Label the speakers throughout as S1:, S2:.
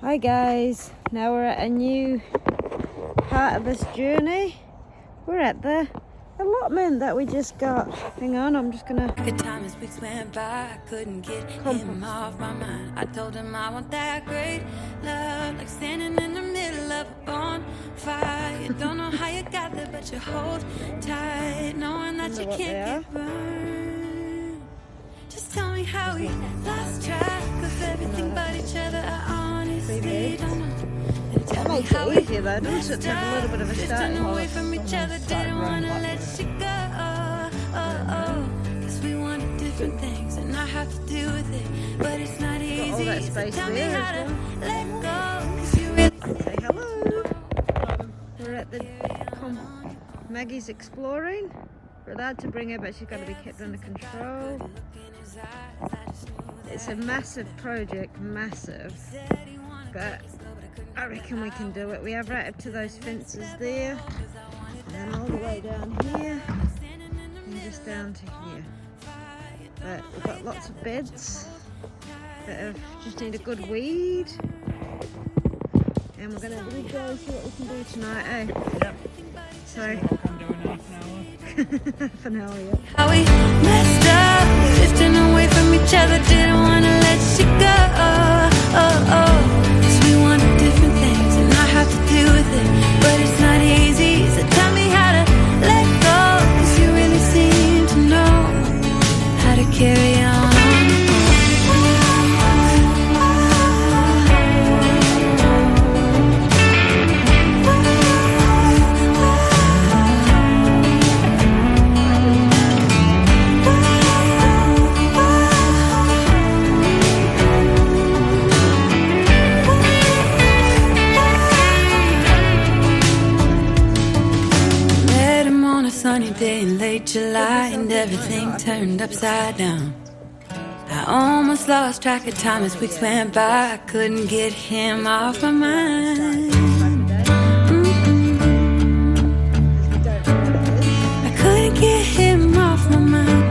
S1: Hi guys, now we're at a new part of this journey. We're at the allotment that we just got. Hang on, I'm just gonna
S2: Good time as weeks went by, I couldn't get him off my mind. I told him I want that great love, like standing in the middle of a bonfire. You don't know how you got there, but you hold tight, knowing that you can't get burned. Just tell me how we lost track of everything but each other. I honestly don't know. And tell me how we
S1: easier though, doesn't it? Take a little bit of a
S2: drifting away from each other. Didn't wanna let you go. Cause we wanted different things, and I have to deal with it. But it's not easy.
S1: All that space
S2: so tell me
S1: there
S2: how
S1: as
S2: to let go. Cause you really
S1: say hello. We're at the Maggie's exploring. We're allowed to bring her, but she's got to be kept under control. It's a massive project, massive, but I reckon we can do it. We have right up to those fences there, and then all the way down here, and just down to here. But we've got lots of beds that just need a good weed, and we're going to really go and see what we can do tonight, eh?
S3: Yep.
S1: So,
S3: I'll come down in half an hour.
S1: half an hour, yeah.
S2: how we messed up, drifting away from each other. Didn't wanna let you go. Cause we wanted different things, and I have to deal with it. But it's not easy, so tell me how to let go. Cause you really seem to know how to carry on. Sunny day in late July, and everything turned upside down. I almost lost track of time as weeks went by. I couldn't get him off my mind. I couldn't get him off my mind.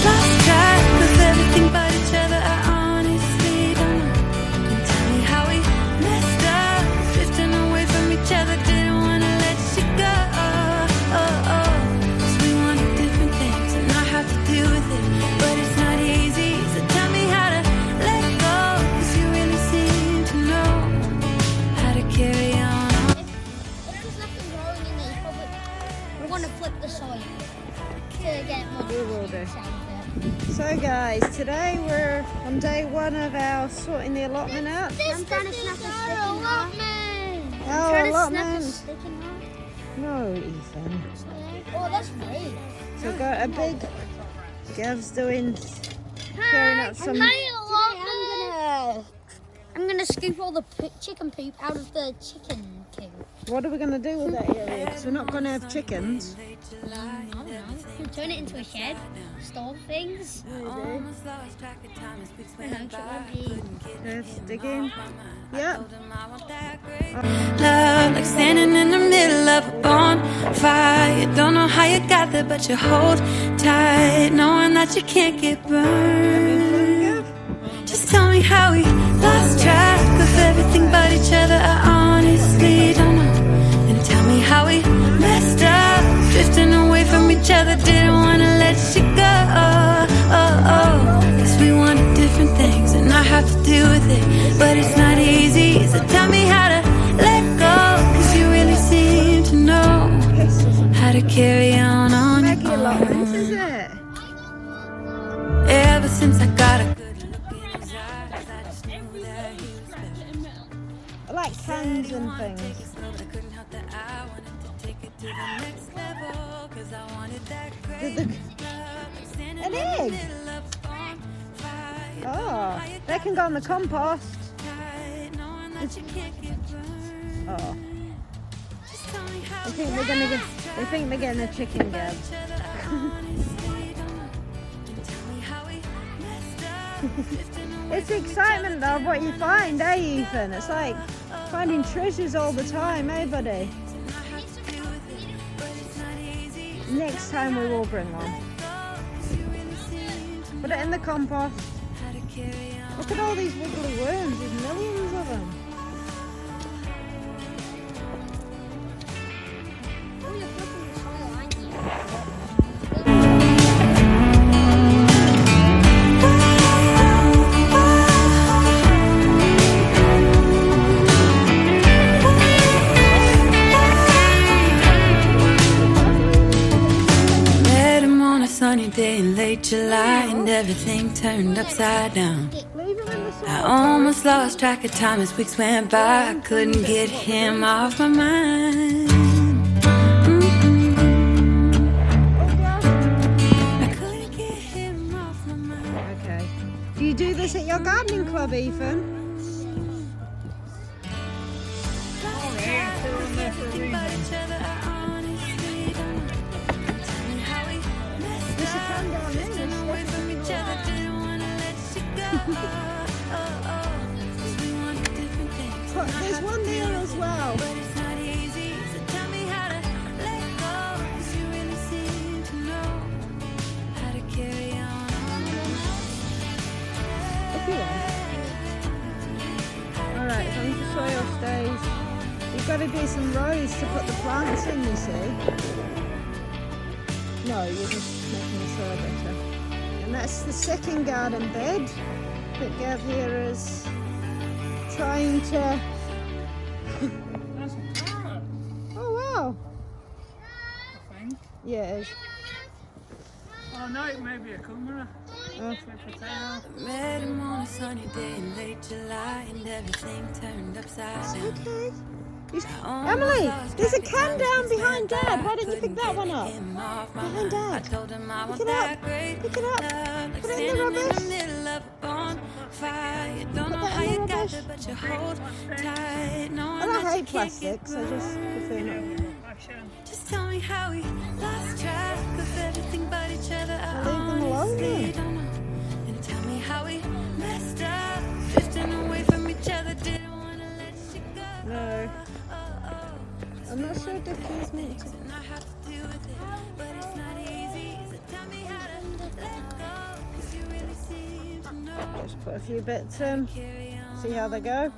S2: Lost track of everything but each other. I honestly don't know. And tell me how we messed up, drifting away from each other. Didn't wanna let you go. Cause we wanted different things, and I have to deal with it. But it's not easy, so tell me how to let go. Cause you really seem to know how to carry on.
S4: If there's nothing growing in there, we're going to flip the soil to get more
S1: We will do.
S4: sound there.
S1: So guys, today we're on day one of our sorting the allotment out.
S4: I'm trying to snap a stick in half.
S1: Oh,
S4: Trying to snap a
S1: allotment.
S4: stick in half.
S1: No, Ethan.
S4: Oh, that's great.
S1: So we've got a big Gav's doing clearing out some.
S4: I'm gonna scoop all the chicken poop out of the chicken coop.
S1: What are we going to do with that area? Because we're not going to have chickens.
S4: I don't know. We'll turn it into a shed, store things.
S1: Let's dig in. Yep.
S2: Love, like standing in the middle of a bonfire. You don't know how you got there, but you hold tight, knowing that you can't get burned. Just tell me how we lost track of everything but each other. I honestly don't know. And tell me how we messed up, drifting away from each other. Didn't wanna let you go. Cause we wanted different things, and I have to deal with it. But it's not easy, so tell me how to let go. Cause you really seem to know how to carry on
S1: Maggie
S2: your
S1: allotment,
S2: own.
S1: is it?
S2: Ever since I got a good look in his eyes, I just knew that he was special.
S1: I like cans and things.
S2: But I couldn't help that I wanted to take it to the next level. Cause I wanted that great love, like standing
S1: An
S2: in the
S1: egg.
S2: middle of a bonfire.
S1: Oh, they can go on the compost.
S2: Tight, knowing that you can't get burned.
S1: Oh,
S2: Just tell me how
S1: they think they're gonna get. They think they're getting a chicken, Gav.
S2: each other, I honestly don't know. And tell me how we messed up, drifting away
S1: It's the excitement of what you find, eh, Ethan? It's like finding treasures all the time, eh, buddy? Next time we will bring one. Put it in the compost. Look at all these wiggly worms. There's millions of them.
S4: Oh, you're flipping the soil, aren't you?
S2: Met him on a sunny day in late July, and everything turned upside down.
S1: Leave them in the soil.
S2: I almost lost track of time as weeks went by. I couldn't get him off my mind. I couldn't get him off my mind.
S1: Okay. Do you do this at your gardening club, Ethan? There's a can down there. There's one there as well. If you want. Alright, as long as the soil stays. You've got to do some rows to put the plants in, you see. No, you're just making the soil better. And that's the second garden bed that Gav here is trying to... Oh wow!
S3: I think.
S1: Yeah, it is.
S3: Oh no, it may be a kumara.
S1: Oh.
S3: Sweet potato.
S2: Met him on a sunny day in late July, and everything turned upside down.
S1: Okay. Emily, there's a can down behind Dad. Why didn't you pick that one up? Behind Dad. Pick it up. Pick it up. Put it in the rubbish. Put that in the rubbish. And I hate plastics. I just prefer not.
S2: Just tell me how we lost track of everything but each other. I
S1: Leave them alone
S2: honestly
S1: then.
S2: don't know. And tell me how we messed up, drifting away from each other. Didn't want to let you go.
S1: No. I'm not sure Dickie's meant to.
S2: And I have to deal with it, but it's not easy. So tell me how to let go, 'cause you really seem to know.
S1: Just put a few bits in.
S2: Carry on.
S1: See how they go.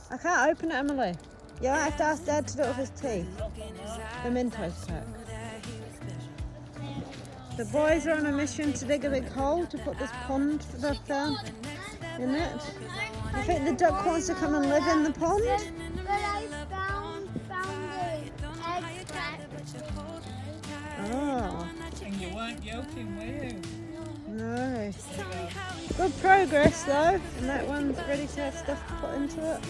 S1: I can't open it, Emily. You might have to ask Dad to do it with his teeth. The Mentos pack. The boys are on a mission to dig a big hole to put this pond stuff down in it. I think the duck wants to come and live in the pond.
S4: But I found the expats.
S1: Oh,
S3: And you weren't joking, were you?
S1: no. Good progress though. And that one's ready to have stuff put into it.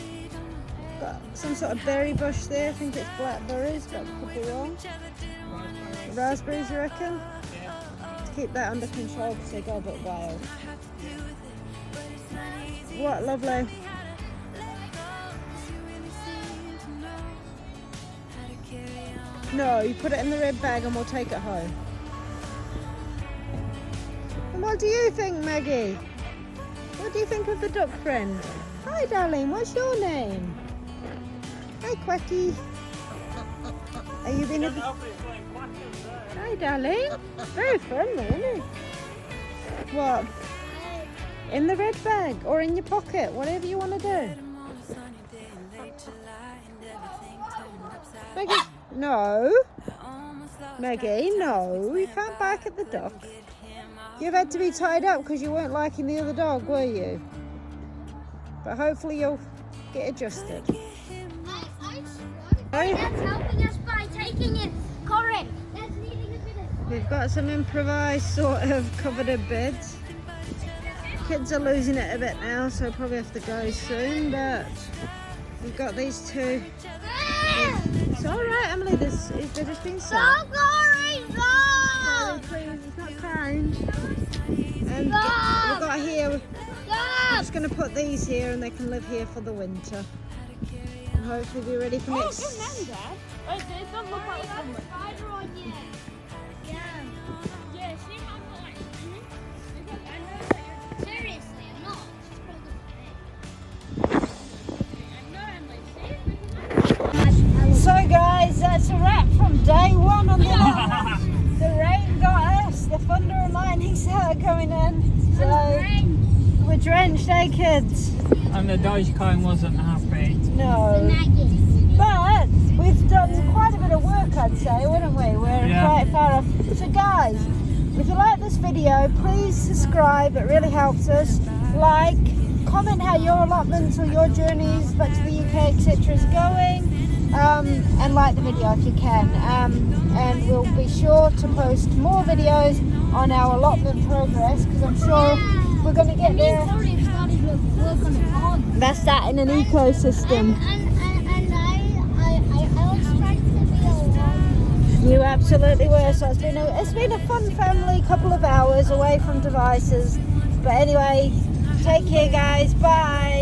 S1: Got some sort of berry bush there. I think it's blackberries, but I could be wrong. Raspberries, you reckon? To keep that under control because they go a bit wild. What lovely. No, you put it in the red bag and we'll take it home. And what do you think, Maggie? What do you think of the duck friend? Hi, darling. What's your name? Hi, Quacky. Are you being a... Hi, darling. Very friendly, isn't he? What? In the red bag or in your pocket, whatever you want to do. Maggie, no. Maggie, no. You can't bark at the dog. You've had to be tied up because you weren't liking the other dog, were you? But hopefully you'll get adjusted.
S4: That's helping us by taking it. Correct. That's needing a bit of...
S1: We've got some improvised sort of covered beds. Kids are losing it a bit now, so I'll probably have to go soon, but we've got these two. It's alright, Emily, they're just being sad.
S4: Go!
S1: Please, it's not kind. And we've got here, we're just going to put these here and they can live here for the winter. And hopefully be ready for next...
S4: It doesn't look like a spider on you. Yeah. Yeah, see, I'm like... I know that you're... Seriously, I'm not.
S1: So guys, that's a wrap from day one on the island. The rain got us, the thunder and lightning raining started coming in, so we're drenched, eh kids?
S3: And the Dogecoin wasn't happy.
S1: No. But we've done quite a bit of work, I'd say, wouldn't we? We're quite far off. So guys, if you like this video, please subscribe. It really helps us. Like, comment how your allotments or your journeys back to the UK, etc. is going. And like the video if you can. And we'll be sure to post more videos on our allotment progress, because I'm sure we're going to get there. That's that in an ecosystem. You absolutely were. So it's been a fun family couple of hours away from devices. But anyway, take care guys. Bye.